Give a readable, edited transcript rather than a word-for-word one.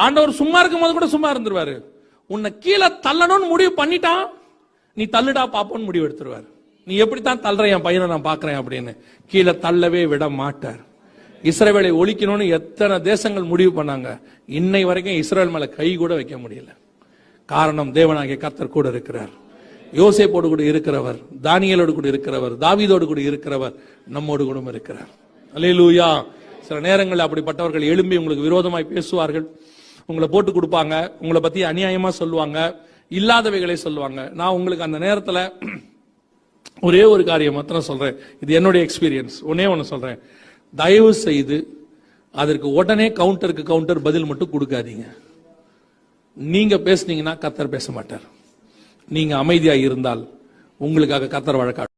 ஆண்டவர் சும்மா இருக்கும் போது கூட சும்மா இருந்துருவாரு. உன்னை கீழே தள்ளணும்னு முடிவு பண்ணிட்டான், நீ தள்ளுடா பாப்போன்னு முடிவு எடுத்துருவாரு. நீ எப்படித்தான் தள்ளுற என் பையனை நான் பாக்குறேன் அப்படின்னு கீழே தள்ளவே விட மாட்டார். இஸ்ரவேலை ஒழிக்கணும்னு எத்தனை தேசங்கள் முடிவு பண்ணாங்க, இன்னை வரைக்கும் இஸ்ரவேல் மேல கை கூட வைக்க முடியல. காரணம், தேவனாகிய கர்த்தர் கூட இருக்கிறார். யோசேப்போடு கூட இருக்கிறவர், தானியேலோடு கூட இருக்கிறவர், தாவீதோடு கூட இருக்கிறவர், நம்மோடு கூட இருக்கிறார். அல்லேலூயா. சில நேரங்களில் அப்படிப்பட்டவர்கள் எழும்பி உங்களுக்கு விரோதமாய் பேசுவார்கள், உங்களை போட்டு கொடுப்பாங்க, உங்களை பத்தி அநியாயமா சொல்லுவாங்க, இல்லாதவைகளை சொல்லுவாங்க. நான் உங்களுக்கு அந்த நேரத்தில் ஒரே ஒரு காரியம் மாத்திரம் சொல்றேன், இது என்னுடைய எக்ஸ்பீரியன்ஸ். ஒன்னே ஒன்று சொல்றேன், தயவு செய்து அதற்கு உடனே கவுண்டருக்கு கவுண்டர் பதில் மட்டும் கொடுக்காதீங்க. நீங்க பேசுனீங்கன்னா கர்த்தர் பேச மாட்டார். நீங்க அமைதியா இருந்தால் உங்களுக்காக கர்த்தர் வழக்காடுவார்.